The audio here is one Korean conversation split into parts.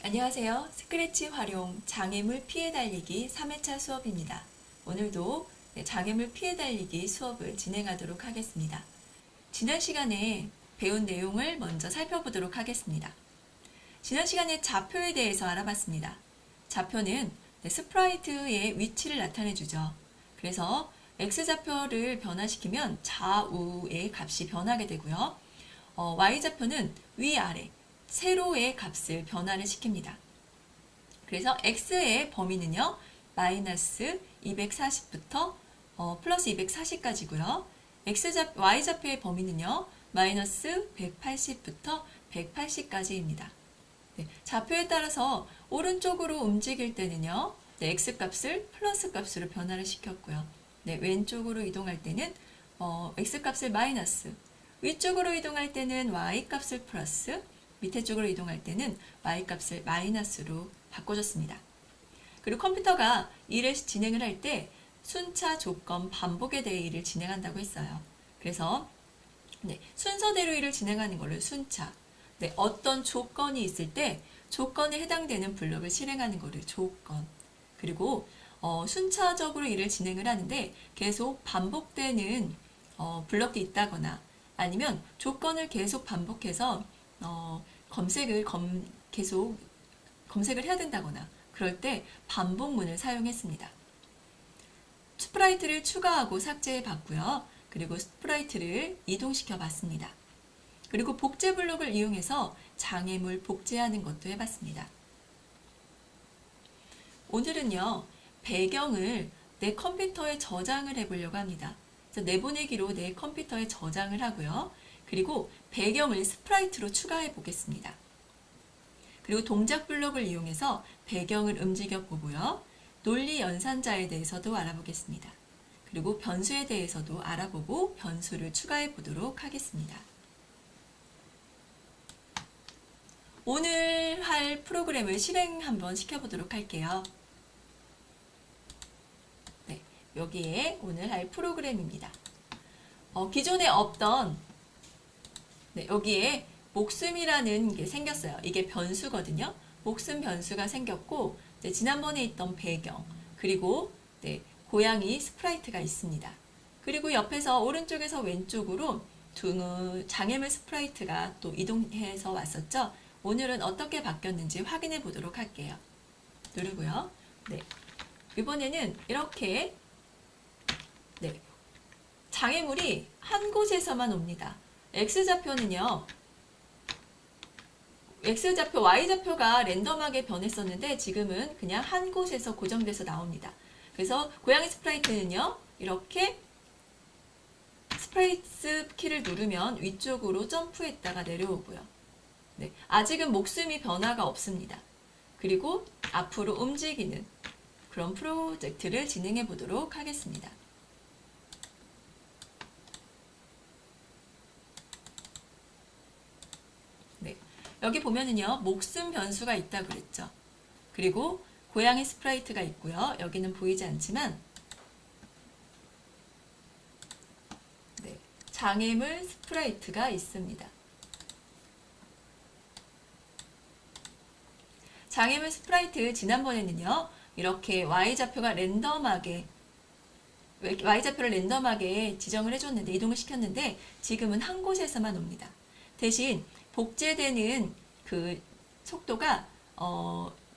안녕하세요. 스크래치 활용 장애물 피해 달리기 3회차 수업입니다. 오늘도 장애물 피해 달리기 수업을 진행하도록 하겠습니다. 지난 시간에 배운 내용을 먼저 살펴보도록 하겠습니다. 지난 시간에 좌표에 대해서 알아봤습니다. 좌표는 스프라이트의 위치를 나타내주죠. 그래서 X좌표를 변화시키면 좌우의 값이 변하게 되고요. Y좌표는 위아래, 세로의 값을 변화를 시킵니다. 그래서 X의 범위는요, 마이너스 240부터 플러스 240까지고요. Y좌표의 범위는요, 마이너스 180부터 180까지입니다. 네, 좌표에 따라서 오른쪽으로 움직일 때는요, 네, X값을 플러스 값으로 변화를 시켰고요. 네, 왼쪽으로 이동할 때는 X값을 마이너스, 위쪽으로 이동할 때는 Y값을 플러스, 밑에 쪽으로 이동할 때는 Y값을 마이너스로 바꿔줬습니다. 그리고 컴퓨터가 일을 진행을 할 때 순차, 조건, 반복에 대해 일을 진행한다고 했어요. 그래서 순서대로 일을 진행하는 것을 순차, 어떤 조건이 있을 때 조건에 해당되는 블록을 실행하는 것을 조건, 그리고 순차적으로 일을 진행을 하는데 계속 반복되는 블록이 있다거나 아니면 조건을 계속 반복해서 계속 검색을 해야 된다거나 그럴 때 반복문을 사용했습니다. 스프라이트를 추가하고 삭제해 봤고요. 그리고 스프라이트를 이동시켜 봤습니다. 그리고 복제 블록을 이용해서 장애물 복제하는 것도 해봤습니다. 오늘은요, 배경을 내 컴퓨터에 저장을 해보려고 합니다. 그래서 내보내기로 내 컴퓨터에 저장을 하고요. 그리고 배경을 스프라이트로 추가해 보겠습니다. 그리고 동작 블록을 이용해서 배경을 움직여 보고요. 논리 연산자에 대해서도 알아보겠습니다. 그리고 변수에 대해서도 알아보고 변수를 추가해 보도록 하겠습니다. 오늘 할 프로그램을 실행 한번 시켜보도록 할게요. 네, 여기에 오늘 할 프로그램입니다. 기존에 없던 여기에 목숨이라는 게 생겼어요. 이게 변수거든요. 목숨 변수가 생겼고 지난번에 있던 배경 그리고 고양이 스프라이트가 있습니다. 그리고 옆에서 오른쪽에서 왼쪽으로 장애물 스프라이트가 또 이동해서 왔었죠. 오늘은 어떻게 바뀌었는지 확인해 보도록 할게요. 누르고요. 이번에는 이렇게 장애물이 한 곳에서만 옵니다. X좌표는요, X좌표, Y좌표가 랜덤하게 변했었는데 지금은 그냥 한 곳에서 고정돼서 나옵니다. 그래서 고양이 스프라이트는요, 이렇게 스페이스 키를 누르면 위쪽으로 점프했다가 내려오고요. 아직은 목숨이 변화가 없습니다. 그리고 앞으로 움직이는 그런 프로젝트를 진행해 보도록 하겠습니다. 여기 보면은요, 목숨 변수가 있다고 그랬죠. 그리고 고양이 스프라이트가 있고요. 여기는 보이지 않지만 장애물 스프라이트가 있습니다. 장애물 스프라이트 지난번에는요, 이렇게 Y좌표를 랜덤하게 지정을 해줬는데 이동을 시켰는데 지금은 한 곳에서만 옵니다. 대신 복제되는 그 속도가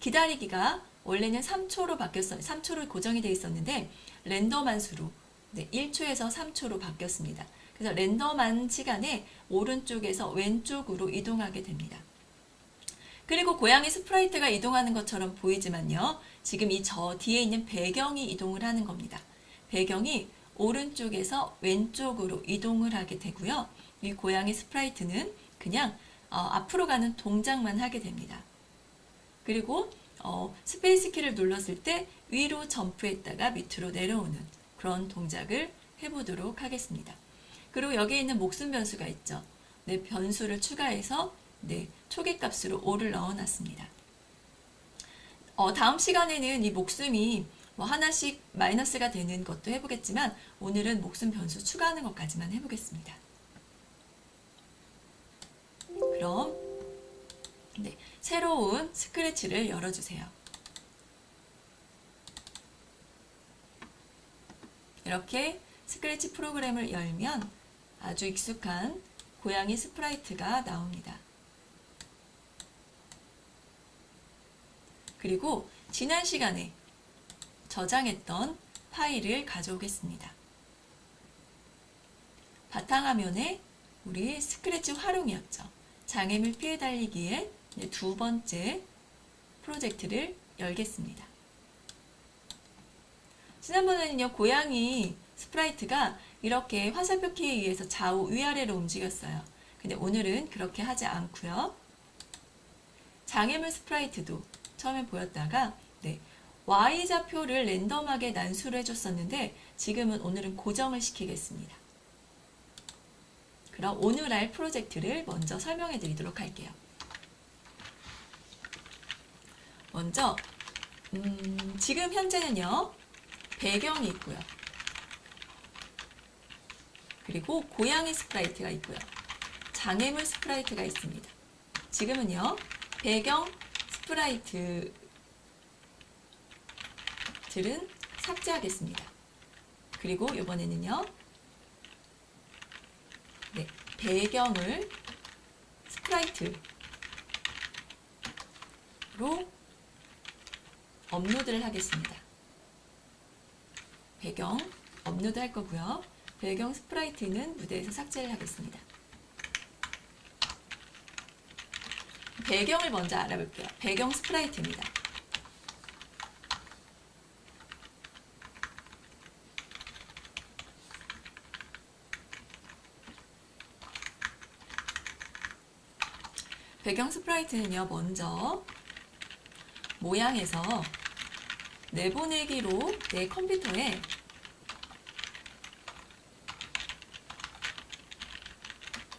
기다리기가 원래는 3초로 바뀌었어요. 3초로 고정이 되어 있었는데 랜덤한 수로 1초에서 3초로 바뀌었습니다. 그래서 랜덤한 시간에 오른쪽에서 왼쪽으로 이동하게 됩니다. 그리고 고양이 스프라이트가 이동하는 것처럼 보이지만요. 지금 이 뒤에 있는 배경이 이동을 하는 겁니다. 배경이 오른쪽에서 왼쪽으로 이동을 하게 되고요. 이 고양이 스프라이트는 그냥 앞으로 가는 동작만 하게 됩니다. 그리고 스페이스 키를 눌렀을 때 위로 점프했다가 밑으로 내려오는 그런 동작을 해보도록 하겠습니다. 그리고 여기에 있는 목숨 변수가 있죠. 변수를 추가해서 초기값으로 5를 넣어놨습니다. 다음 시간에는 이 목숨이 하나씩 마이너스가 되는 것도 해보겠지만 오늘은 목숨 변수 추가하는 것까지만 해보겠습니다. 그럼 네, 새로운 스크래치를 열어주세요. 이렇게 스크래치 프로그램을 열면 아주 익숙한 고양이 스프라이트가 나옵니다. 그리고 지난 시간에 저장했던 파일을 가져오겠습니다. 바탕화면에 우리 스크래치 활용이었죠. 장애물 피해 달리기의 두 번째 프로젝트를 열겠습니다. 지난번에는요, 고양이 스프라이트가 이렇게 화살표 키에 의해서 좌우 위아래로 움직였어요. 근데 오늘은 그렇게 하지 않고요. 장애물 스프라이트도 처음에 보였다가 Y좌표를 랜덤하게 난수를 해줬었는데 지금은 오늘은 고정을 시키겠습니다. 그럼 오늘 할 프로젝트를 먼저 설명해 드리도록 할게요. 먼저 지금 현재는요, 배경이 있고요. 그리고 고양이 스프라이트가 있고요. 장애물 스프라이트가 있습니다. 지금은요, 배경 스프라이트들은 삭제하겠습니다. 그리고 이번에는요, 배경을 스프라이트로 업로드를 하겠습니다. 배경 업로드 할 거고요. 배경 스프라이트는 무대에서 삭제를 하겠습니다. 배경을 먼저 알아볼게요. 배경 스프라이트입니다. 배경 스프라이트는요, 먼저 모양에서 내보내기로 내 컴퓨터에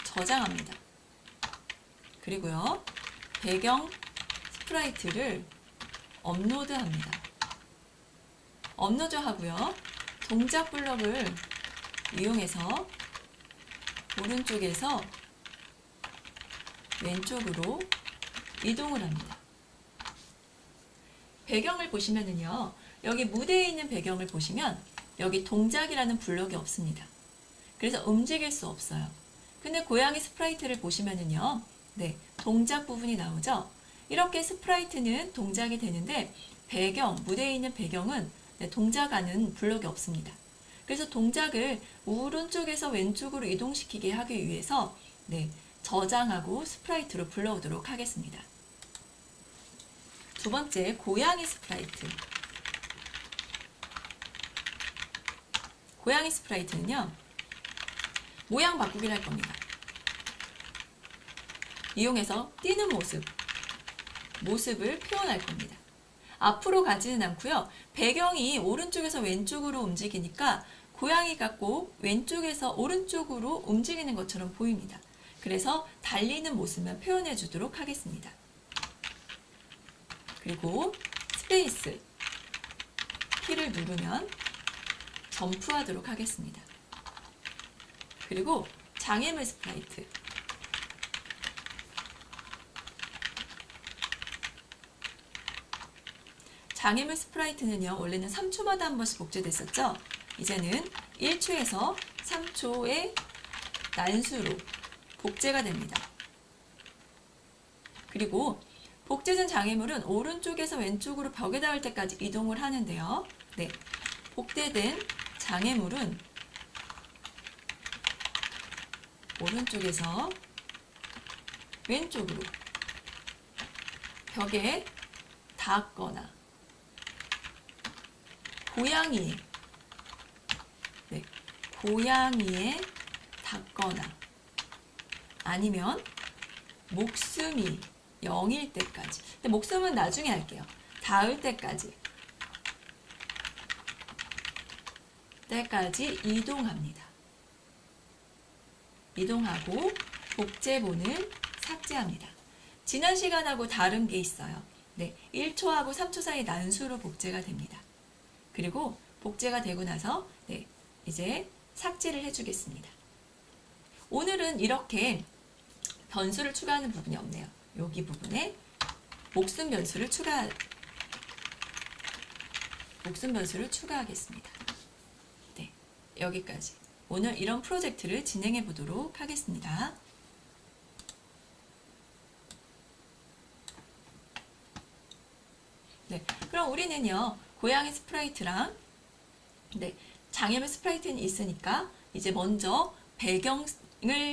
저장합니다. 그리고요, 배경 스프라이트를 업로드합니다. 업로드하고요, 동작 블럭을 이용해서 오른쪽에서 왼쪽으로 이동을 합니다. 배경을 보시면은요, 여기 무대에 있는 배경을 보시면 여기 동작이라는 블럭이 없습니다. 그래서 움직일 수 없어요. 근데 고양이 스프라이트를 보시면은요, 동작 부분이 나오죠? 이렇게 스프라이트는 동작이 되는데 배경, 무대에 있는 배경은 동작하는 블럭이 없습니다. 그래서 동작을 오른쪽에서 왼쪽으로 이동시키게 하기 위해서 저장하고 스프라이트로 불러오도록 하겠습니다. 두 번째, 고양이 스프라이트. 고양이 스프라이트는요, 모양 바꾸기를 할 겁니다. 이용해서 뛰는 모습을 표현할 겁니다. 앞으로 가지는 않고요. 배경이 오른쪽에서 왼쪽으로 움직이니까 고양이가 꼭 왼쪽에서 오른쪽으로 움직이는 것처럼 보입니다. 그래서 달리는 모습만 표현해 주도록 하겠습니다. 그리고 스페이스 키를 누르면 점프하도록 하겠습니다. 그리고 장애물 스프라이트. 장애물 스프라이트는요, 원래는 3초마다 한 번씩 복제됐었죠? 이제는 1초에서 3초의 난수로 복제가 됩니다. 그리고 복제된 장애물은 오른쪽에서 왼쪽으로 벽에 닿을 때까지 이동을 하는데요. 복제된 장애물은 오른쪽에서 왼쪽으로 벽에 닿거나 고양이에 닿거나 아니면 목숨이 0일 때까지. 근데 목숨은 나중에 할게요. 닿을 때까지 이동합니다. 이동하고 복제본을 삭제합니다. 지난 시간하고 다른 게 있어요. 1초하고 3초 사이 난수로 복제가 됩니다. 그리고 복제가 되고 나서 이제 삭제를 해주겠습니다. 오늘은 이렇게 변수를 추가하는 부분이 없네요. 여기 부분에 목순 변수를 추가하겠습니다. 네, 여기까지. 오늘 이런 프로젝트를 진행해 보도록 하겠습니다. 네, 그럼 우리는요, 고양이 스프라이트랑 장애물 스프라이트는 있으니까 이제 먼저 배경을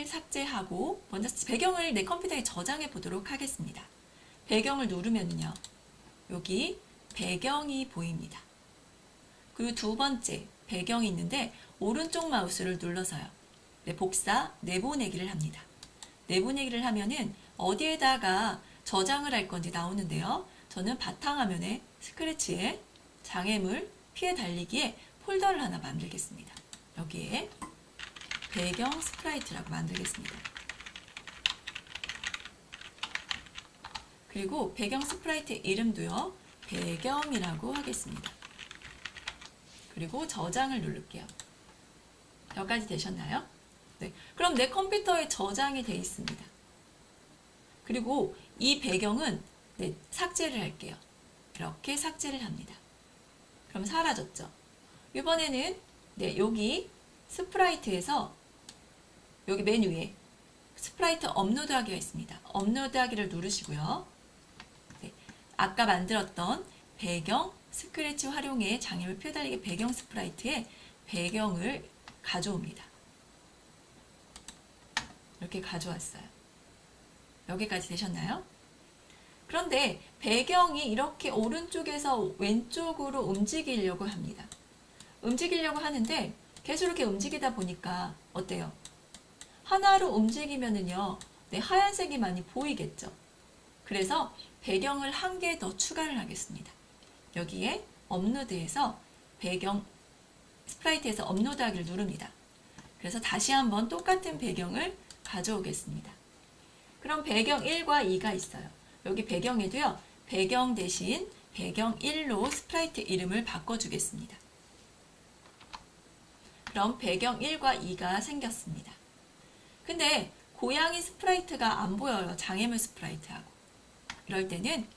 삭제하고 먼저 배경을 내 컴퓨터에 저장해 보도록 하겠습니다. 배경을 누르면요, 여기 배경이 보입니다. 그리고 두 번째 배경이 있는데 오른쪽 마우스를 눌러서요, 복사 내보내기를 합니다. 내보내기를 하면은 어디에다가 저장을 할 건지 나오는데요, 저는 바탕화면에 스크래치에 장애물 피해 달리기에 폴더를 하나 만들겠습니다. 여기에 배경 스프라이트라고 만들겠습니다. 그리고 배경 스프라이트 이름도요, 배경이라고 하겠습니다. 그리고 저장을 누를게요. 여기까지 되셨나요? 네. 그럼 내 컴퓨터에 저장이 되어 있습니다. 그리고 이 배경은 삭제를 할게요. 이렇게 삭제를 합니다. 그럼 사라졌죠? 이번에는 여기 스프라이트에서 여기 맨 위에 스프라이트 업로드하기가 있습니다. 업로드하기를 누르시고요. 아까 만들었던 배경 스크래치 활용해 장애물 피해 달리기 배경 스프라이트에 배경을 가져옵니다. 이렇게 가져왔어요. 여기까지 되셨나요? 그런데 배경이 이렇게 오른쪽에서 왼쪽으로 움직이려고 합니다. 움직이려고 하는데 계속 이렇게 움직이다 보니까 어때요? 하나로 움직이면은요, 하얀색이 많이 보이겠죠? 그래서 배경을 한 개 더 추가를 하겠습니다. 여기에 업로드해서 배경 스프라이트에서 업로드하기를 누릅니다. 그래서 다시 한번 똑같은 배경을 가져오겠습니다. 그럼 배경 1과 2가 있어요. 여기 배경에도요, 배경 대신 배경 1로 스프라이트 이름을 바꿔주겠습니다. 그럼 배경 1과 2가 생겼습니다. 근데 고양이 스프라이트가 안 보여요. 장애물 스프라이트하고. 이럴 때는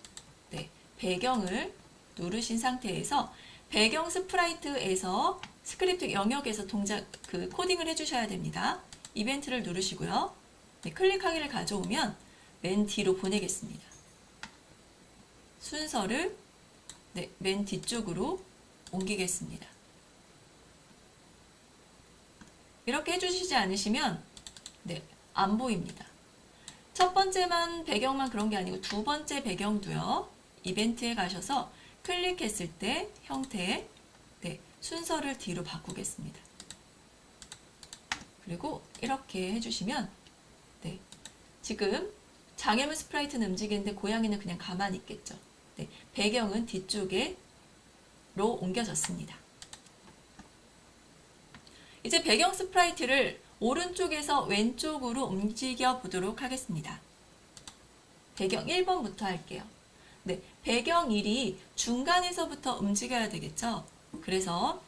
배경을 누르신 상태에서 배경 스프라이트에서 스크립트 영역에서 코딩을 해주셔야 됩니다. 이벤트를 누르시고요. 클릭하기를 가져오면 맨 뒤로 보내겠습니다. 순서를 맨 뒤쪽으로 옮기겠습니다. 이렇게 해주시지 않으시면 안 보입니다. 첫 번째만 배경만 그런 게 아니고 두 번째 배경도요, 이벤트에 가셔서 클릭했을 때 형태 순서를 뒤로 바꾸겠습니다. 그리고 이렇게 해주시면 지금 장애물 스프라이트는 움직이는데 고양이는 그냥 가만히 있겠죠. 배경은 뒤쪽으로 옮겨졌습니다. 이제 배경 스프라이트를 오른쪽에서 왼쪽으로 움직여 보도록 하겠습니다. 배경 1번부터 할게요. 배경 1이 중간에서부터 움직여야 되겠죠. 그래서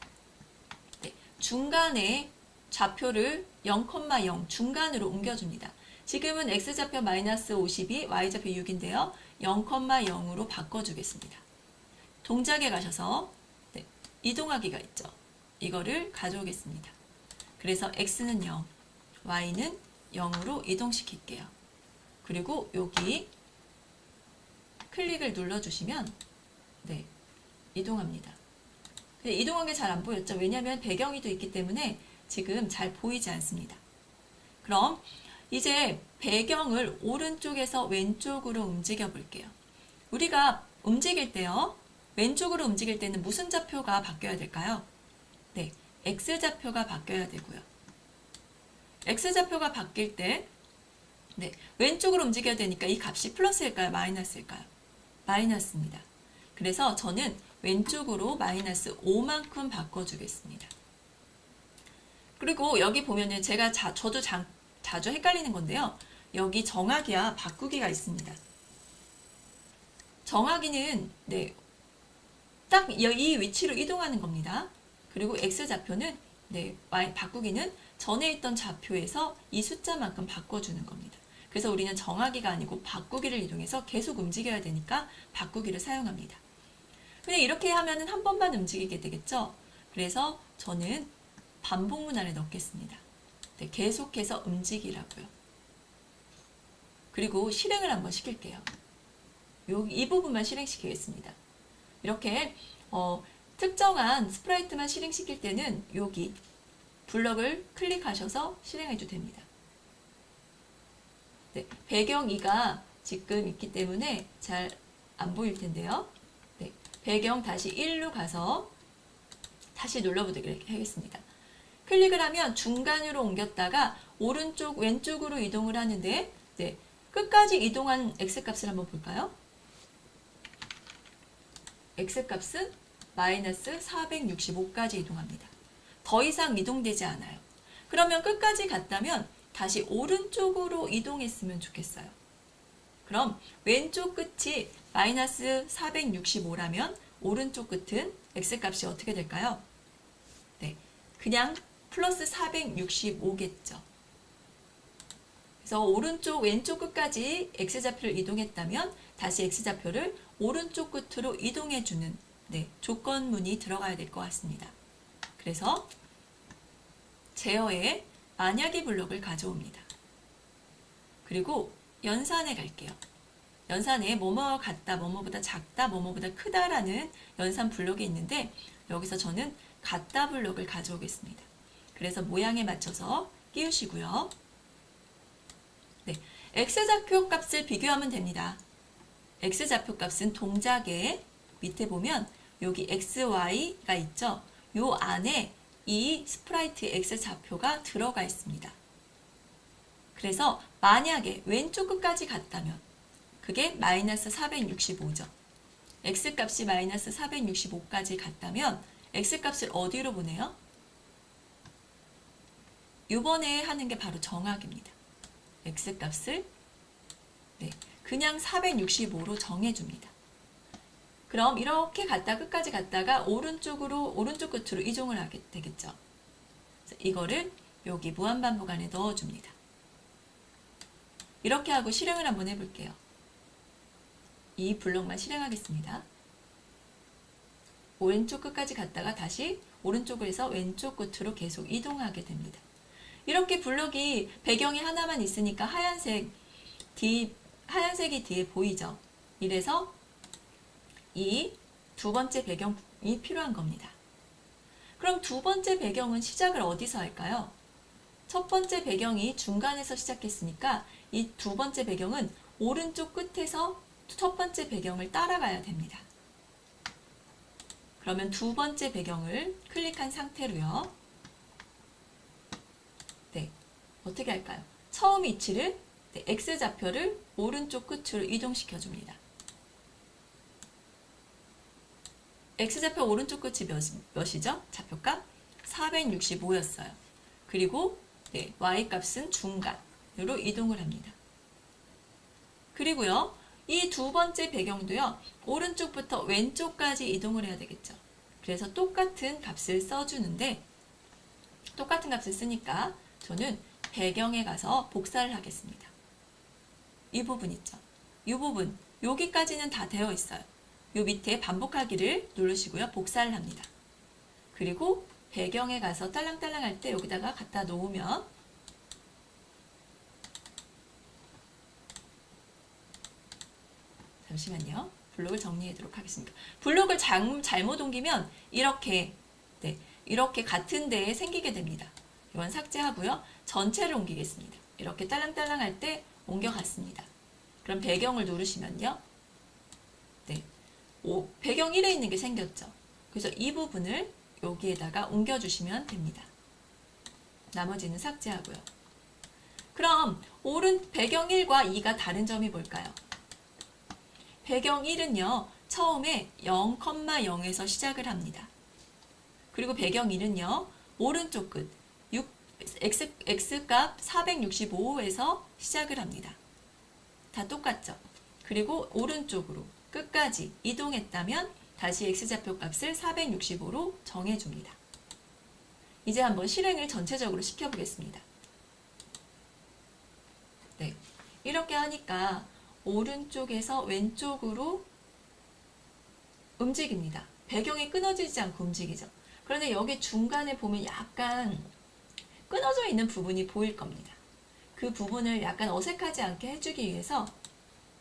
중간에 좌표를 0,0 중간으로 옮겨줍니다. 지금은 X좌표 마이너스 52, Y좌표 6인데요. 0,0으로 바꿔주겠습니다. 동작에 가셔서 이동하기가 있죠. 이거를 가져오겠습니다. 그래서 X는 0, Y는 0으로 이동시킬게요. 그리고 여기 클릭을 눌러주시면 이동합니다. 근데 이동한 게 잘 안 보였죠? 왜냐하면 배경이 또 있기 때문에 지금 잘 보이지 않습니다. 그럼 이제 배경을 오른쪽에서 왼쪽으로 움직여 볼게요. 우리가 움직일 때요, 왼쪽으로 움직일 때는 무슨 좌표가 바뀌어야 될까요? X좌표가 바뀌어야 되고요. X좌표가 바뀔 때 왼쪽으로 움직여야 되니까 이 값이 플러스일까요? 마이너스일까요? 마이너스입니다. 그래서 저는 왼쪽으로 마이너스 5만큼 바꿔주겠습니다. 그리고 여기 보면은 저도 자주 헷갈리는 건데요. 여기 정하기와 바꾸기가 있습니다. 정하기는 딱 이 위치로 이동하는 겁니다. 그리고 X좌표는 바꾸기는 전에 있던 좌표에서 이 숫자만큼 바꿔주는 겁니다. 그래서 우리는 정하기가 아니고 바꾸기를 이동해서 계속 움직여야 되니까 바꾸기를 사용합니다. 그냥 이렇게 하면은 한 번만 움직이게 되겠죠? 그래서 저는 반복문 안에 넣겠습니다. 네, 계속해서 움직이라고요. 그리고 실행을 한번 시킬게요. 이 부분만 실행시키겠습니다. 이렇게 특정한 스프라이트만 실행시킬 때는 여기 블럭을 클릭하셔서 실행해도 됩니다. 네, 배경 2가 지금 있기 때문에 잘 안 보일 텐데요. 네, 배경 다시 1로 가서 다시 눌러보도록 하겠습니다. 클릭을 하면 중간으로 옮겼다가 오른쪽 왼쪽으로 이동을 하는데 네, 끝까지 이동한 X값을 한번 볼까요? X값은 마이너스 465까지 이동합니다. 더 이상 이동되지 않아요. 그러면 끝까지 갔다면 다시 오른쪽으로 이동했으면 좋겠어요. 그럼 왼쪽 끝이 마이너스 465라면 오른쪽 끝은 X값이 어떻게 될까요? 네, 그냥 플러스 465겠죠. 그래서 오른쪽 왼쪽 끝까지 X좌표를 이동했다면 다시 X좌표를 오른쪽 끝으로 이동해주는 네, 조건문이 들어가야 될 것 같습니다. 그래서 제어에 만약의 블록을 가져옵니다. 그리고 연산에 갈게요. 연산에 뭐뭐 같다, 뭐뭐보다 작다, 뭐뭐보다 크다라는 연산 블록이 있는데 여기서 저는 같다 블록을 가져오겠습니다. 그래서 모양에 맞춰서 끼우시고요. 네, X좌표 값을 비교하면 됩니다. X좌표 값은 동작의 밑에 보면 여기 XY가 있죠. 요 안에 이 스프라이트 X좌표가 들어가 있습니다. 그래서 만약에 왼쪽 끝까지 갔다면 그게 마이너스 465죠. X값이 마이너스 465까지 갔다면 X값을 어디로 보내요? 이번에 하는 게 바로 정하기입니다. X값을 네, 그냥 465로 정해줍니다. 그럼 이렇게 갔다 끝까지 갔다가 오른쪽 끝으로 이동을 하게 되겠죠. 그래서 이거를 여기 무한반복 안에 넣어줍니다. 이렇게 하고 실행을 한번 해볼게요. 이 블록만 실행하겠습니다. 왼쪽 끝까지 갔다가 다시 오른쪽에서 왼쪽 끝으로 계속 이동하게 됩니다. 이렇게 블록이 배경이 하나만 있으니까 하얀색이 뒤에 보이죠. 이래서 이 두 번째 배경이 필요한 겁니다. 그럼 두 번째 배경은 시작을 어디서 할까요? 첫 번째 배경이 중간에서 시작했으니까 이 두 번째 배경은 오른쪽 끝에서 첫 번째 배경을 따라가야 됩니다. 그러면 두 번째 배경을 클릭한 상태로요. 네, 어떻게 할까요? 처음 위치를 네, X좌표를 오른쪽 끝으로 이동시켜 줍니다. X좌표 오른쪽 끝이 몇이죠? 좌표값 465였어요. 그리고 네, Y값은 중간으로 이동을 합니다. 그리고요, 이 두 번째 배경도요, 오른쪽부터 왼쪽까지 이동을 해야 되겠죠. 그래서 똑같은 값을 써주는데, 똑같은 값을 쓰니까 저는 배경에 가서 복사를 하겠습니다. 이 부분 있죠. 이 부분, 여기까지는 다 되어 있어요. 요 밑에 반복하기를 누르시고요. 복사를 합니다. 그리고 배경에 가서 딸랑딸랑 할 때 여기다가 갖다 놓으면 잠시만요. 블록을 정리하도록 하겠습니다. 블록을 잘못 옮기면 이렇게 네, 이렇게 같은 데에 생기게 됩니다. 이건 삭제하고요. 전체를 옮기겠습니다. 이렇게 딸랑딸랑 할 때 옮겨갔습니다. 그럼 배경을 누르시면요. 네, 배경 1에 있는 게 생겼죠. 그래서 이 부분을 여기에다가 옮겨주시면 됩니다. 나머지는 삭제하고요. 그럼 배경 1과 2가 다른 점이 뭘까요? 배경 1은요. 처음에 0,0에서 시작을 합니다. 그리고 배경 2는요. 오른쪽 끝 X값 465에서 시작을 합니다. 다 똑같죠? 그리고 오른쪽으로 끝까지 이동했다면 다시 X좌표 값을 465로 정해줍니다. 이제 한번 실행을 전체적으로 시켜보겠습니다. 네, 이렇게 하니까 오른쪽에서 왼쪽으로 움직입니다. 배경이 끊어지지 않고 움직이죠. 그런데 여기 중간에 보면 약간 끊어져 있는 부분이 보일 겁니다. 그 부분을 약간 어색하지 않게 해주기 위해서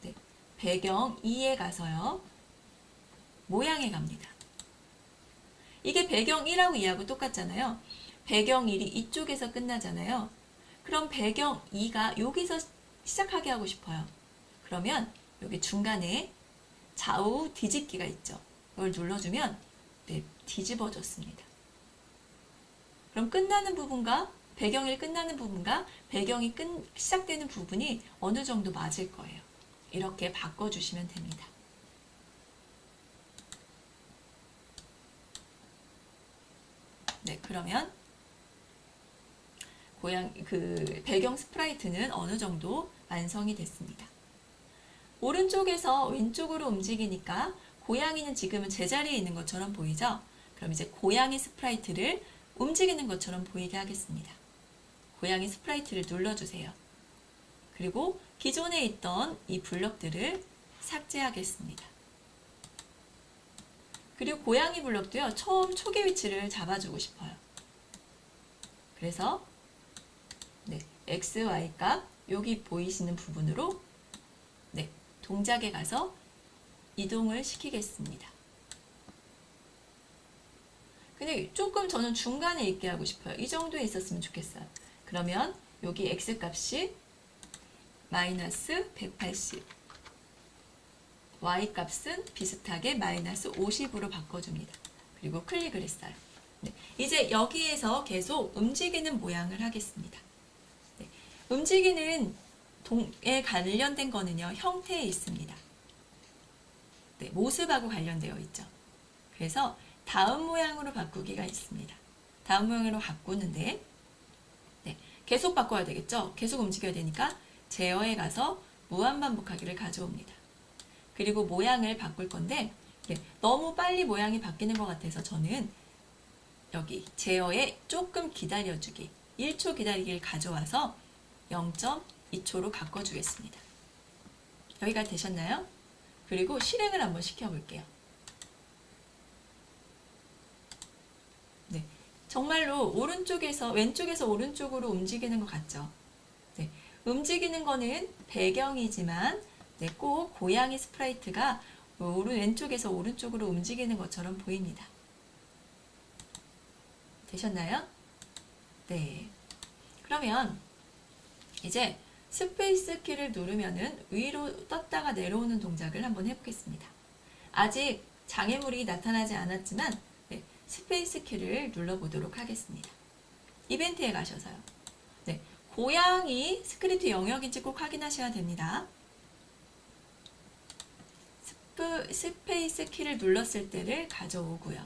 네, 배경 2에 가서요. 모양에 갑니다. 이게 배경 1하고 2하고 똑같잖아요. 배경 1이 이쪽에서 끝나잖아요. 그럼 배경 2가 여기서 시작하게 하고 싶어요. 그러면 여기 중간에 좌우 뒤집기가 있죠. 이걸 눌러주면 네, 뒤집어졌습니다. 그럼 끝나는 부분과 배경 1 끝나는 부분과 배경이 시작되는 부분이 어느 정도 맞을 거예요. 이렇게 바꿔주시면 됩니다. 네, 그러면 배경 스프라이트는 어느 정도 완성이 됐습니다. 오른쪽에서 왼쪽으로 움직이니까 고양이는 지금은 제자리에 있는 것처럼 보이죠? 그럼 이제 고양이 스프라이트를 움직이는 것처럼 보이게 하겠습니다. 고양이 스프라이트를 눌러주세요. 그리고 기존에 있던 이 블럭들을 삭제하겠습니다. 그리고 고양이 블럭도요, 처음 초기 위치를 잡아주고 싶어요. 그래서 네, X, Y 값 여기 보이시는 부분으로 네, 동작에 가서 이동을 시키겠습니다. 근데 조금 저는 중간에 있게 하고 싶어요. 이 정도에 있었으면 좋겠어요. 그러면 여기 X 값이 마이너스 180, Y 값은 비슷하게 마이너스 50으로 바꿔줍니다. 그리고 클릭을 했어요. 네, 이제 여기에서 계속 움직이는 모양을 하겠습니다. 네, 움직이는 동에 관련된 거는요, 형태에 있습니다. 네, 모습하고 관련되어 있죠. 그래서 다음 모양으로 바꾸기가 있습니다. 다음 모양으로 바꾸는데 네, 계속 바꿔야 되겠죠. 계속 움직여야 되니까 제어에 가서 무한반복하기를 가져옵니다. 그리고 모양을 바꿀 건데 네, 너무 빨리 모양이 바뀌는 것 같아서 저는 여기 제어에 조금 기다려주기 1초 기다리기를 가져와서 0.2초로 바꿔주겠습니다. 여기가 되셨나요? 그리고 실행을 한번 시켜볼게요. 네, 정말로 왼쪽에서 오른쪽으로 움직이는 것 같죠? 네, 움직이는 거는 배경이지만 네, 꼭 고양이 스프라이트가 왼쪽에서 오른쪽으로 움직이는 것처럼 보입니다. 되셨나요? 네. 그러면 이제 스페이스 키를 누르면은 위로 떴다가 내려오는 동작을 한번 해보겠습니다. 아직 장애물이 나타나지 않았지만 네, 스페이스 키를 눌러보도록 하겠습니다. 이벤트에 가셔서요. 네, 고양이 스크립트 영역인지 꼭 확인하셔야 됩니다. 스페이스 키를 눌렀을 때를 가져오고요.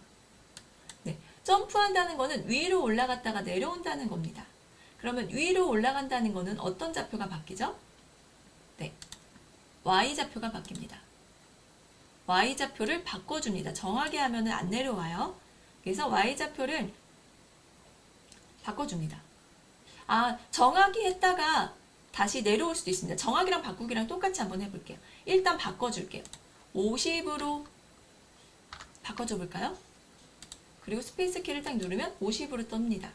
네, 점프한다는 거는 위로 올라갔다가 내려온다는 겁니다. 그러면 위로 올라간다는 거는 어떤 좌표가 바뀌죠? 네, Y좌표가 바뀝니다. Y좌표를 바꿔줍니다. 정하게 하면 안 내려와요. 그래서 Y좌표를 바꿔줍니다. 정하기 했다가 다시 내려올 수도 있습니다. 정하기랑 바꾸기랑 똑같이 한번 해볼게요. 일단 바꿔줄게요. 50으로 바꿔줘 볼까요? 그리고 스페이스 키를 딱 누르면 50으로 뜹니다.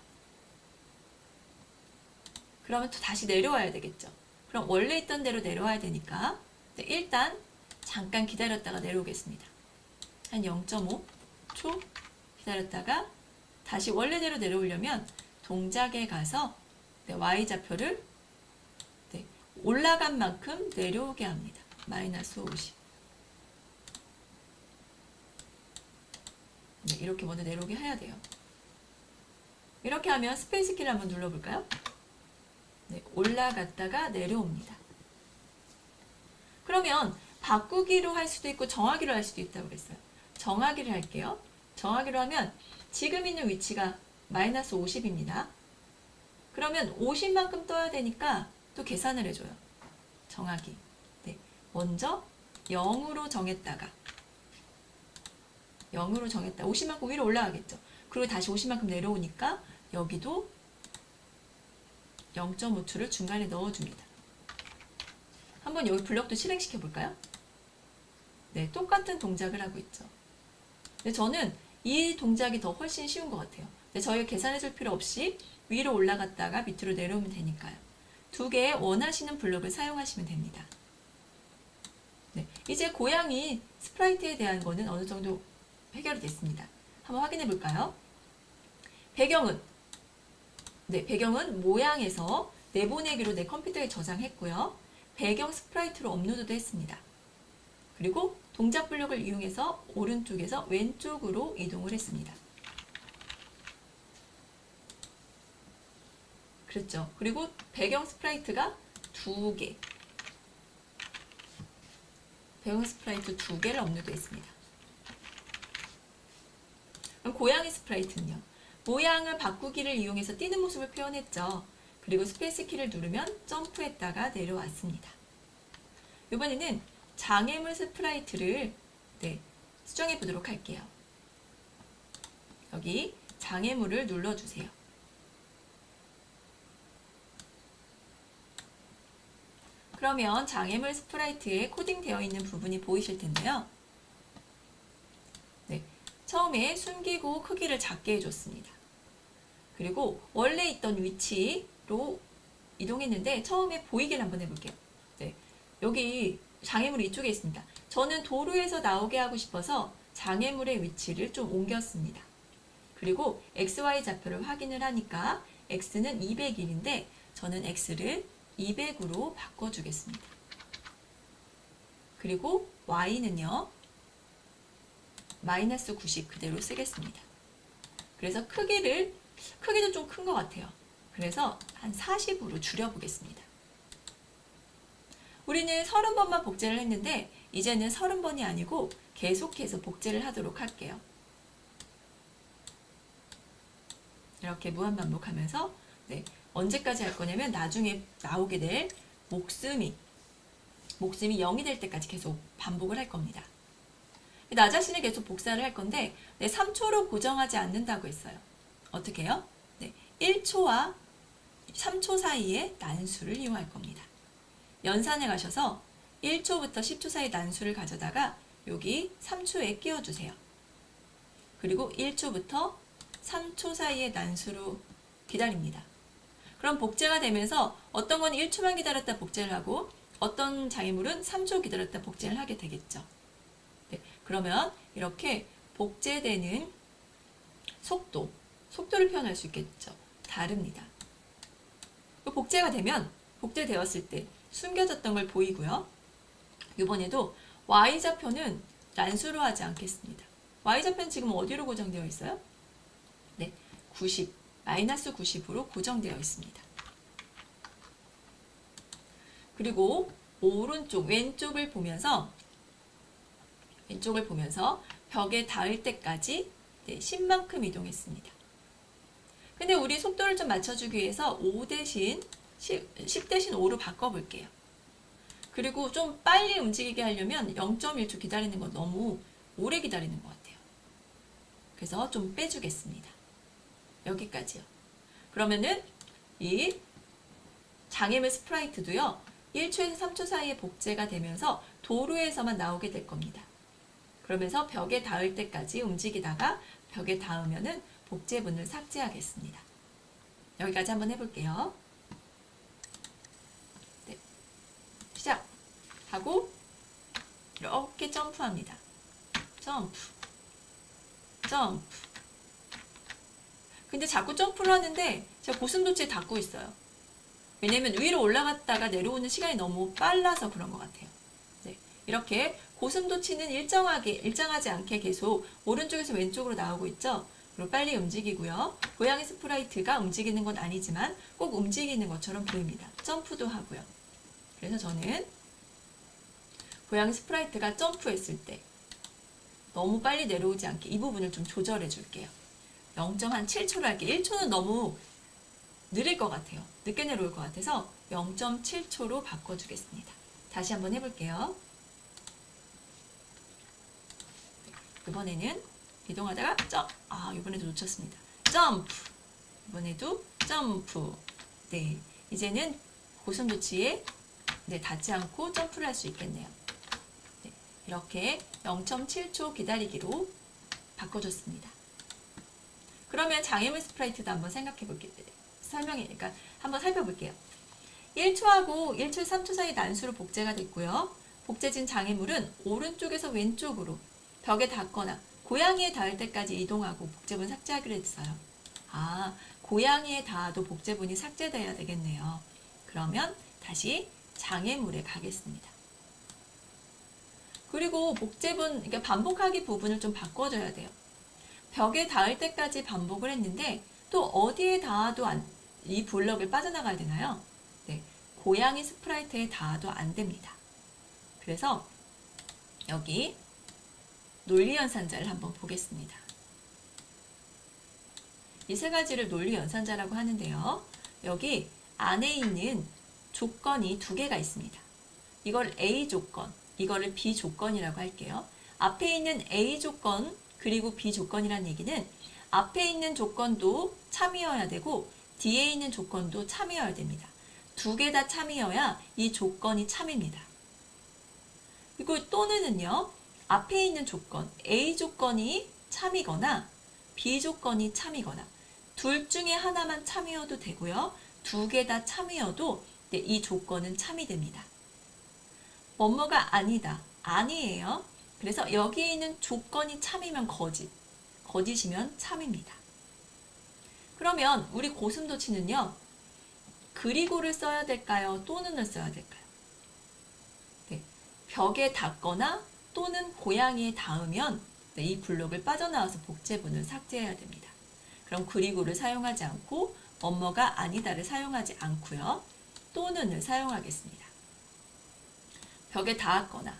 그러면 또 다시 내려와야 되겠죠. 그럼 원래 있던 대로 내려와야 되니까 네, 일단 잠깐 기다렸다가 내려오겠습니다. 한 0.5초 기다렸다가 다시 원래대로 내려오려면 동작에 가서 네, Y좌표를 네, 올라간 만큼 내려오게 합니다. 마이너스 50. 네, 이렇게 먼저 내려오게 해야 돼요. 이렇게 하면 스페이스 키를 한번 눌러볼까요? 네, 올라갔다가 내려옵니다. 그러면 바꾸기로 할 수도 있고 정하기로 할 수도 있다고 그랬어요. 정하기를 할게요. 정하기로 하면 지금 있는 위치가 마이너스 50입니다. 그러면 50만큼 떠야 되니까 또 계산을 해줘요. 정하기. 네, 먼저 0으로 정했다가 50만큼 위로 올라가겠죠. 그리고 다시 50만큼 내려오니까 여기도 0.5초를 중간에 넣어줍니다. 한번 여기 블럭도 실행시켜 볼까요? 네, 똑같은 동작을 하고 있죠. 근데 저는 이 동작이 더 훨씬 쉬운 것 같아요. 근데 저희가 계산해 줄 필요 없이 위로 올라갔다가 밑으로 내려오면 되니까요. 두 개의 원하시는 블럭을 사용하시면 됩니다. 네, 이제 고양이 스프라이트에 대한 거는 어느 정도 해결이 됐습니다. 한번 확인해 볼까요? 배경은 모양에서 내보내기로 내 컴퓨터에 저장했고요. 배경 스프라이트로 업로드도 했습니다. 그리고 동작 블록을 이용해서 오른쪽에서 왼쪽으로 이동을 했습니다. 그렇죠. 그리고 배경 스프라이트가 두 개. 배경 스프라이트 두 개를 업로드했습니다. 그럼 고양이 스프라이트는요. 모양을 바꾸기를 이용해서 뛰는 모습을 표현했죠. 그리고 스페이스 키를 누르면 점프했다가 내려왔습니다. 이번에는 장애물 스프라이트를 수정해 보도록 할게요. 여기 장애물을 눌러주세요. 그러면 장애물 스프라이트에 코딩되어 있는 부분이 보이실 텐데요. 처음에 숨기고 크기를 작게 해줬습니다. 그리고 원래 있던 위치로 이동했는데 처음에 보이기를 한번 해볼게요. 여기 장애물이 이쪽에 있습니다. 저는 도로에서 나오게 하고 싶어서 장애물의 위치를 좀 옮겼습니다. 그리고 XY 좌표를 확인을 하니까 X는 201인데 저는 X를 200으로 바꿔주겠습니다. 그리고 Y는요. 마이너스 90 그대로 쓰겠습니다. 그래서 크기도 좀 큰 것 같아요. 그래서 한 40으로 줄여보겠습니다. 우리는 30번만 복제를 했는데 이제는 30번이 아니고 계속해서 복제를 하도록 할게요. 이렇게 무한반복하면서 언제까지 할 거냐면 나중에 나오게 될 목숨이 0이 될 때까지 계속 반복을 할 겁니다. 나 자신을 계속 복사를 할 건데 3초로 고정하지 않는다고 했어요. 어떻게 해요? 1초와 3초 사이에 난수를 이용할 겁니다. 연산에 가셔서 1초부터 10초 사이 난수를 가져다가 여기 3초에 끼워주세요. 그리고 1초부터 3초 사이의 난수로 기다립니다. 그럼 복제가 되면서 어떤 건 1초만 기다렸다 복제를 하고 어떤 장애물은 3초 기다렸다 복제를 하게 되겠죠. 그러면 이렇게 복제되는 속도를 표현할 수 있겠죠. 다릅니다. 복제되었을 때 숨겨졌던 걸 보이고요. 이번에도 Y좌표는 난수로 하지 않겠습니다. Y좌표는 지금 어디로 고정되어 있어요? 90, 마이너스 90으로 고정되어 있습니다. 그리고 왼쪽을 보면서 벽에 닿을 때까지 10만큼 이동했습니다. 근데 우리 속도를 좀 맞춰주기 위해서 10 대신 5로 바꿔볼게요. 그리고 좀 빨리 움직이게 하려면 0.1초 기다리는 건 너무 오래 기다리는 것 같아요. 그래서 좀 빼주겠습니다. 여기까지요. 그러면은 이 장애물 스프라이트도요. 1초에서 3초 사이에 복제가 되면서 도로에서만 나오게 될 겁니다. 그러면서 벽에 닿을 때까지 움직이다가 벽에 닿으면은 복제분을 삭제하겠습니다. 여기까지 한번 해볼게요. 시작하고 이렇게 점프합니다. 점프. 근데 자꾸 점프를 하는데 제가 고슴도치에 닿고 있어요. 왜냐면 위로 올라갔다가 내려오는 시간이 너무 빨라서 그런 것 같아요. 이렇게 고슴도치는 일정하지 않게 계속 오른쪽에서 왼쪽으로 나오고 있죠. 그리고 빨리 움직이고요. 고양이 스프라이트가 움직이는 건 아니지만 꼭 움직이는 것처럼 보입니다. 점프도 하고요. 그래서 저는 고양이 스프라이트가 점프했을 때 너무 빨리 내려오지 않게 이 부분을 좀 조절해 줄게요. 0.7초로 할게요. 1초는 너무 느릴 것 같아요. 늦게 내려올 것 같아서 0.7초로 바꿔주겠습니다. 다시 한번 해볼게요. 이번에는 이동하다가 이번에도 놓쳤습니다. 점프. 이번에도 점프. 이제는 고슴도치의 네, 닿지 않고 점프를 할 수 있겠네요. 네, 이렇게 0.7초 기다리기로 바꿔줬습니다. 그러면 장애물 스프라이트도 한번 생각해 볼게요. 그러니까 한번 살펴볼게요. 1초하고 1초 3초 사이 난수로 복제가 됐고요. 복제진 장애물은 오른쪽에서 왼쪽으로 벽에 닿거나 고양이에 닿을 때까지 이동하고 복제본 삭제하기로 했어요. 아, 고양이에 닿아도 복제본이 삭제돼야 되겠네요. 그러면 다시 장애물에 가겠습니다. 그리고 복제본, 그러니까 반복하기 부분을 좀 바꿔줘야 돼요. 벽에 닿을 때까지 반복을 했는데 또 어디에 닿아도 이 블럭을 빠져나가야 되나요? 네, 고양이 스프라이트에 닿아도 안 됩니다. 그래서 여기 논리연산자를 한번 보겠습니다. 이 세 가지를 논리연산자라고 하는데요. 여기 안에 있는 조건이 두 개가 있습니다. 이걸 A 조건, 이거를 B 조건이라고 할게요. 앞에 있는 A 조건 그리고 B 조건이라는 얘기는 앞에 있는 조건도 참이어야 되고 뒤에 있는 조건도 참이어야 됩니다. 두 개 다 참이어야 이 조건이 참입니다. 그리고 또는은요. 앞에 있는 조건, A 조건이 참이거나 B 조건이 참이거나 둘 중에 하나만 참이어도 되고요. 두 개 다 참이어도 이 조건은 참이 됩니다. 뭐뭐가 아니다. 아니에요. 그래서 여기에 있는 조건이 참이면 거짓, 거짓이면 참입니다. 그러면 우리 고슴도치는요. 그리고를 써야 될까요? 또는을 써야 될까요? 네, 벽에 닿거나 또는 고양이에 닿으면 이 블록을 빠져나와서 복제본을 삭제해야 됩니다. 그럼 그리고를 사용하지 않고 뭐뭐가 아니다를 사용하지 않고요. 또는을 사용하겠습니다. 벽에 닿았거나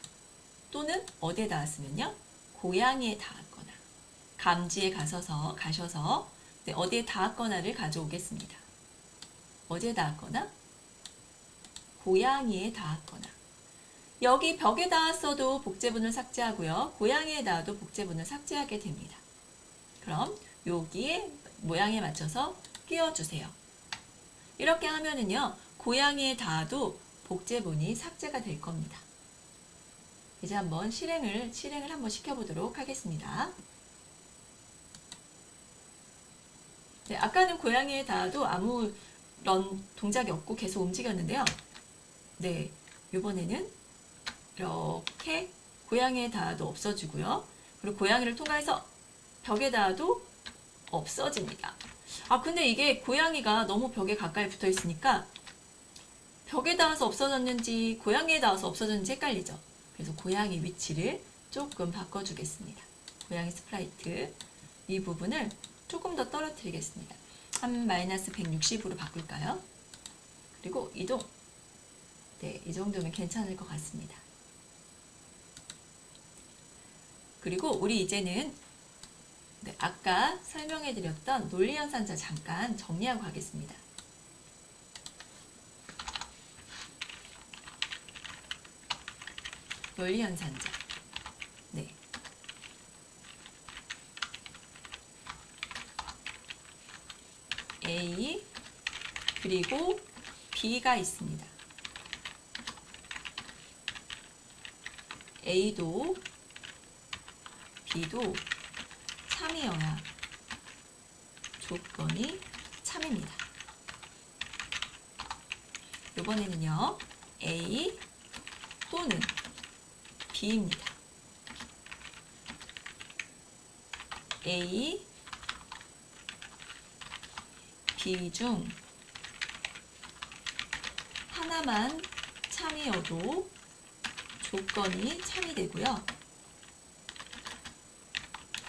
또는 어디에 닿았으면요. 고양이에 닿았거나 감지에 가셔서 네, 어디에 닿았거나를 가져오겠습니다. 어디에 닿았거나 고양이에 닿았거나 여기 벽에 닿았어도 복제본을 삭제하고요. 고양이에 닿아도 복제본을 삭제하게 됩니다. 그럼 여기에 모양에 맞춰서 끼워주세요. 이렇게 하면은요. 고양이에 닿아도 복제본이 삭제가 될 겁니다. 이제 한번 실행을 한번 시켜보도록 하겠습니다. 네, 아까는 고양이에 닿아도 아무런 동작이 없고 계속 움직였는데요. 네, 이번에는 이렇게 고양이에 닿아도 없어지고요. 그리고 고양이를 통해서 벽에 닿아도 없어집니다. 아, 근데 이게 고양이가 너무 벽에 가까이 붙어 있으니까 벽에 닿아서 없어졌는지 고양이에 닿아서 없어졌는지 헷갈리죠. 그래서 고양이 위치를 조금 바꿔주겠습니다. 고양이 스프라이트 이 부분을 조금 더 떨어뜨리겠습니다. 한 -160으로 바꿀까요? 그리고 이동. 네, 이 정도면 괜찮을 것 같습니다. 그리고 우리 이제는 네, 아까 설명해드렸던 논리연산자 잠깐 정리하고 가겠습니다. 논리연산자. 네. A 그리고 B가 있습니다. A도 B도 참이어야 조건이 참입니다. 이번에는요. A 또는 B입니다. A, B 중 하나만 참이어도 조건이 참이 되고요.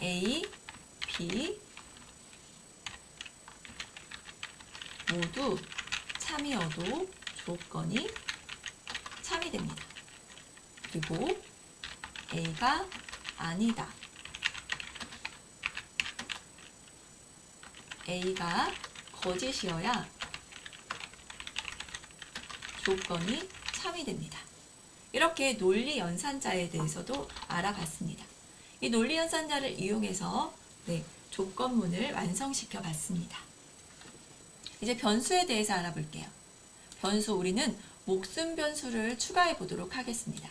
A, B 모두 참이어도 조건이 참이 됩니다. 그리고 A가 아니다. A가 거짓이어야 조건이 참이 됩니다. 이렇게 논리연산자에 대해서도 알아봤습니다. 이 논리연산자를 이용해서 조건문을 완성시켜 봤습니다. 이제 변수에 대해서 알아볼게요. 변수 우리는 목숨 변수를 추가해 보도록 하겠습니다.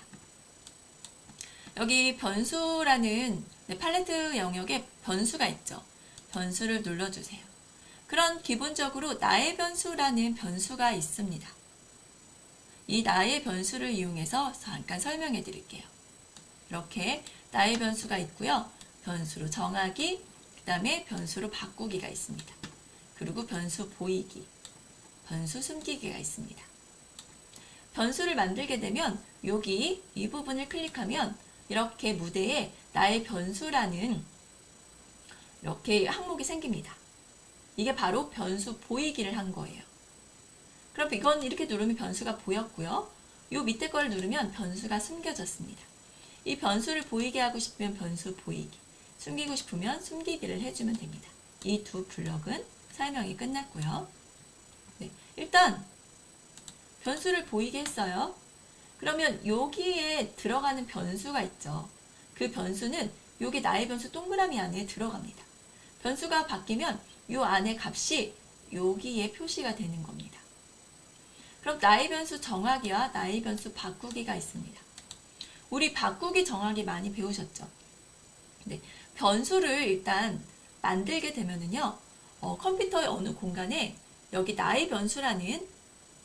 여기 변수라는 팔레트 영역에 변수가 있죠. 변수를 눌러주세요. 그런 기본적으로 나의 변수라는 변수가 있습니다. 이 나의 변수를 이용해서 잠깐 설명해 드릴게요. 이렇게 나의 변수가 있고요. 변수로 정하기, 그 다음에 변수로 바꾸기가 있습니다. 그리고 변수 보이기, 변수 숨기기가 있습니다. 변수를 만들게 되면 여기 이 부분을 클릭하면 이렇게 무대에 나의 변수라는 이렇게 항목이 생깁니다. 이게 바로 변수 보이기를 한 거예요. 그럼 이건 이렇게 누르면 변수가 보였고요. 이 밑에 걸 누르면 변수가 숨겨졌습니다. 이 변수를 보이게 하고 싶으면 변수 보이기, 숨기고 싶으면 숨기기를 해주면 됩니다. 이 두 블럭은 설명이 끝났고요. 네, 일단 변수를 보이게 했어요. 그러면 여기에 들어가는 변수가 있죠. 그 변수는 여기 나의 변수 동그라미 안에 들어갑니다. 변수가 바뀌면 이 안에 값이 여기에 표시가 되는 겁니다. 그럼 나의 변수 정하기와 나의 변수 바꾸기가 있습니다. 우리 바꾸기 정하기 많이 배우셨죠? 네, 변수를 일단 만들게 되면은요, 컴퓨터의 어느 공간에 여기 나의 변수라는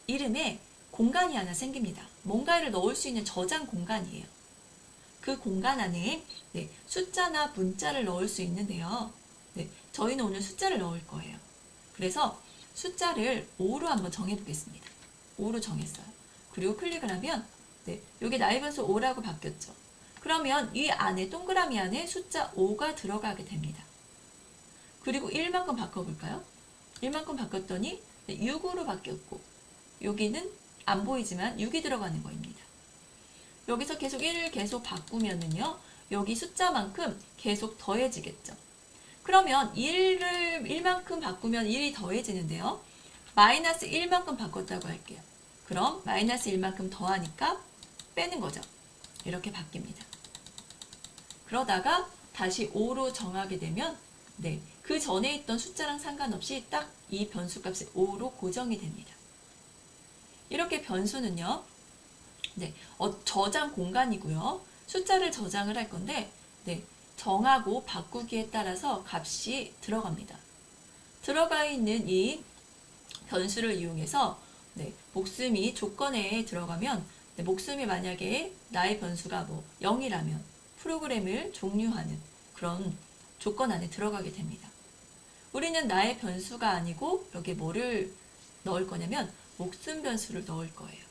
이름에 공간이 하나 생깁니다. 뭔가를 넣을 수 있는 저장 공간이에요. 그 공간 안에 숫자나 문자를 넣을 수 있는데요. 저희는 오늘 숫자를 넣을 거예요. 그래서 숫자를 5로 한번 정해 보겠습니다. 5로 정했어요. 그리고 클릭을 하면 여기 나의 변수 5라고 바뀌었죠. 그러면 이 안에 동그라미 안에 숫자 5가 들어가게 됩니다. 그리고 1만큼 바꿔볼까요? 1만큼 바꿨더니 6으로 바뀌었고 여기는 안 보이지만 6이 들어가는 거입니다. 여기서 계속 1을 계속 바꾸면은요, 여기 숫자만큼 계속 더해지겠죠. 그러면 1만큼 바꾸면 1이 더해지는데요. 마이너스 1만큼 바꿨다고 할게요. 그럼 마이너스 1만큼 더하니까 빼는 거죠. 이렇게 바뀝니다. 그러다가 다시 5로 정하게 되면 그 전에 있던 숫자랑 상관없이 딱 이 변수 값이 5로 고정이 됩니다. 이렇게 변수는요, 저장 공간이고요. 숫자를 저장을 할 건데, 정하고 바꾸기에 따라서 값이 들어갑니다. 들어가 있는 이 변수를 이용해서 목숨이 조건에 들어가면, 목숨이 만약에 나의 변수가 0이라면 프로그램을 종료하는 그런 조건 안에 들어가게 됩니다. 우리는 나의 변수가 아니고 여기에 뭐를 넣을 거냐면 목숨 변수를 넣을 거예요.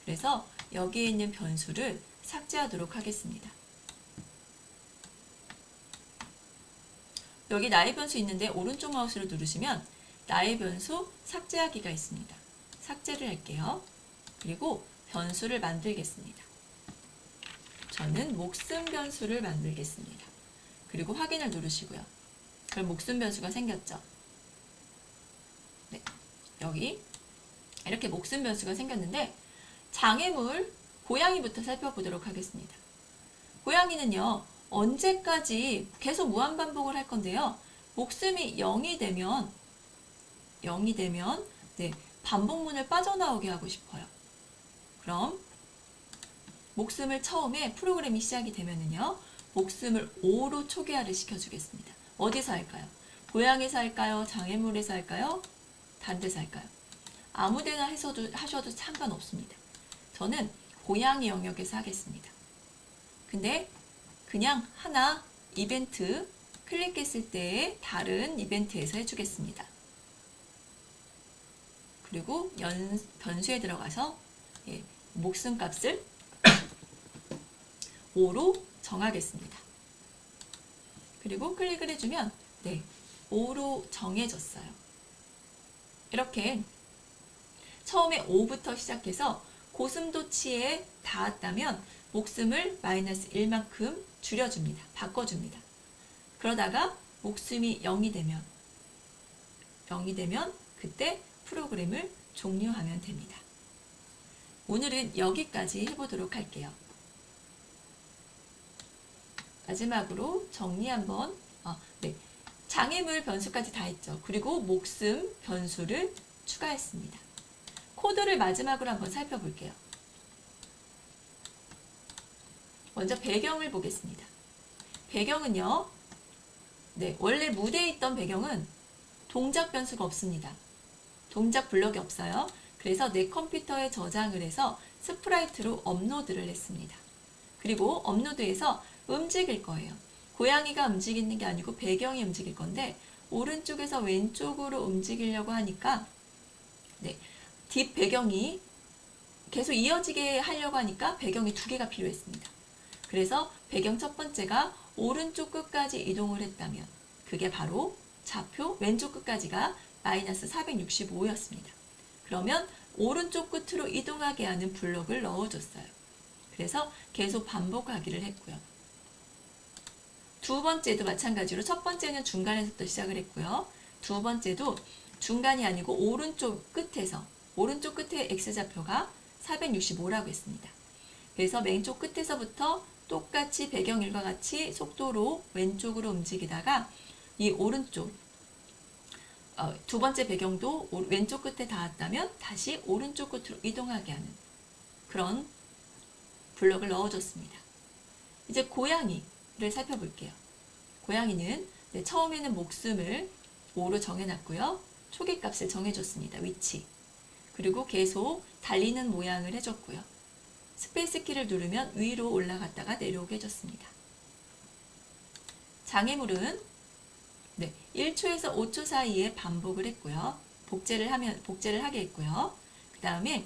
그래서 여기에 있는 변수를 삭제하도록 하겠습니다. 여기 나의 변수 있는데 오른쪽 마우스를 누르시면 나의 변수 삭제하기가 있습니다. 삭제를 할게요. 그리고 변수를 만들겠습니다. 저는 목숨 변수를 만들겠습니다. 그리고 확인을 누르시고요. 그럼 목숨 변수가 생겼죠. 여기 이렇게 목숨 변수가 생겼는데 장애물 고양이부터 살펴보도록 하겠습니다. 고양이는요, 언제까지 계속 무한반복을 할 건데요. 목숨이 0이 되면 반복문을 빠져나오게 하고 싶어요. 그럼 목숨을 처음에 프로그램이 시작이 되면은요, 목숨을 5로 초기화를 시켜주겠습니다. 어디서 할까요? 고양이에서 할까요? 장애물에서 할까요? 다른 데서 할까요? 아무 데나 하셔도 상관없습니다. 저는 고양이 영역에서 하겠습니다. 근데 그냥 하나 이벤트 클릭했을 때 다른 이벤트에서 해주겠습니다. 그리고 변수에 들어가서 목숨 값을 5로 정하겠습니다. 그리고 클릭을 해주면 5로 정해졌어요. 이렇게 처음에 5부터 시작해서 고슴도치에 닿았다면 목숨을 마이너스 1만큼 줄여줍니다. 바꿔줍니다. 그러다가 목숨이 0이 되면 그때 프로그램을 종료하면 됩니다. 오늘은 여기까지 해보도록 할게요. 마지막으로 정리 한번. 장애물 변수까지 다 했죠. 그리고 목숨 변수를 추가했습니다. 코드를 마지막으로 한번 살펴볼게요. 먼저 배경을 보겠습니다. 배경은요, 네, 원래 무대에 있던 배경은 동작 변수가 없습니다. 동작 블럭이 없어요. 그래서 내 컴퓨터에 저장을 해서 스프라이트로 업로드를 했습니다. 그리고 업로드해서 움직일 거예요. 고양이가 움직이는 게 아니고 배경이 움직일 건데 오른쪽에서 왼쪽으로 움직이려고 하니까 네, 뒷 배경이 계속 이어지게 하려고 하니까 배경이 두 개가 필요했습니다. 그래서 배경 첫 번째가 오른쪽 끝까지 이동을 했다면 그게 바로 좌표 왼쪽 끝까지가 마이너스 465였습니다. 그러면 오른쪽 끝으로 이동하게 하는 블록을 넣어줬어요. 그래서 계속 반복하기를 했고요. 두 번째도 마찬가지로 첫 번째는 중간에서부터 시작을 했고요. 두 번째도 중간이 아니고 오른쪽 끝에서 오른쪽 끝에 X좌표가 465라고 했습니다. 그래서 왼쪽 끝에서부터 똑같이 배경 일과 같이 속도로 왼쪽으로 움직이다가 이 오른쪽 두 번째 배경도 왼쪽 끝에 닿았다면 다시 오른쪽 끝으로 이동하게 하는 그런 블럭을 넣어줬습니다. 이제 고양이를 살펴볼게요. 고양이는 처음에는 목숨을 5로 정해놨고요. 초기값을 정해줬습니다. 위치. 그리고 계속 달리는 모양을 해줬고요. 스페이스 키를 누르면 위로 올라갔다가 내려오게 해줬습니다. 장애물은 1초에서 5초 사이에 반복을 했고요. 복제를 하게 했고요. 그 다음에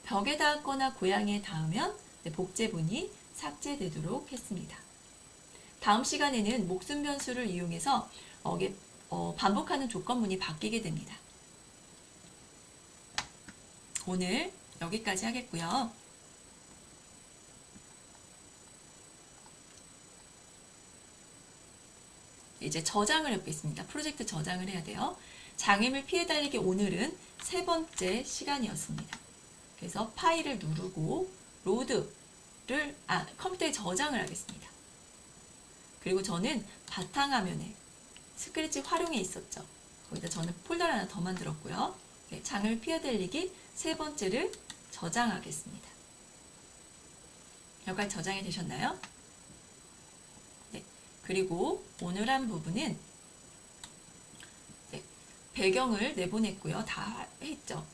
벽에 닿았거나 고양이에 닿으면 복제본이 삭제되도록 했습니다. 다음 시간에는 목숨 변수를 이용해서 반복하는 조건문이 바뀌게 됩니다. 오늘 여기까지 하겠고요. 이제 저장을 해보겠습니다. 프로젝트 저장을 해야 돼요. 장애물 피해 달리기 오늘은 세 번째 시간이었습니다. 그래서 파일을 누르고 로드를 컴퓨터에 저장을 하겠습니다. 그리고 저는 바탕화면에 스크래치 활용에 있었죠. 거기다 저는 폴더를 하나 더 만들었고요. 장애물 피해 달리기 세 번째를 저장하겠습니다. 여기까지 저장이 되셨나요? 그리고 오늘 한 부분은 배경을 내보냈고요. 다 했죠.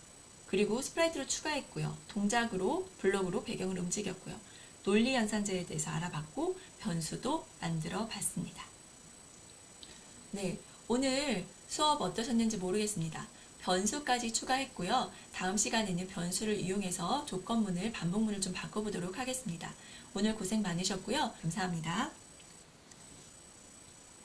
그리고 스프라이트를 추가했고요. 동작으로 블록으로 배경을 움직였고요. 논리 연산제에 대해서 알아봤고 변수도 만들어 봤습니다. 네, 오늘 수업 어떠셨는지 모르겠습니다. 변수까지 추가했고요. 다음 시간에는 변수를 이용해서 조건문을 반복문을 좀 바꿔보도록 하겠습니다. 오늘 고생 많으셨고요. 감사합니다.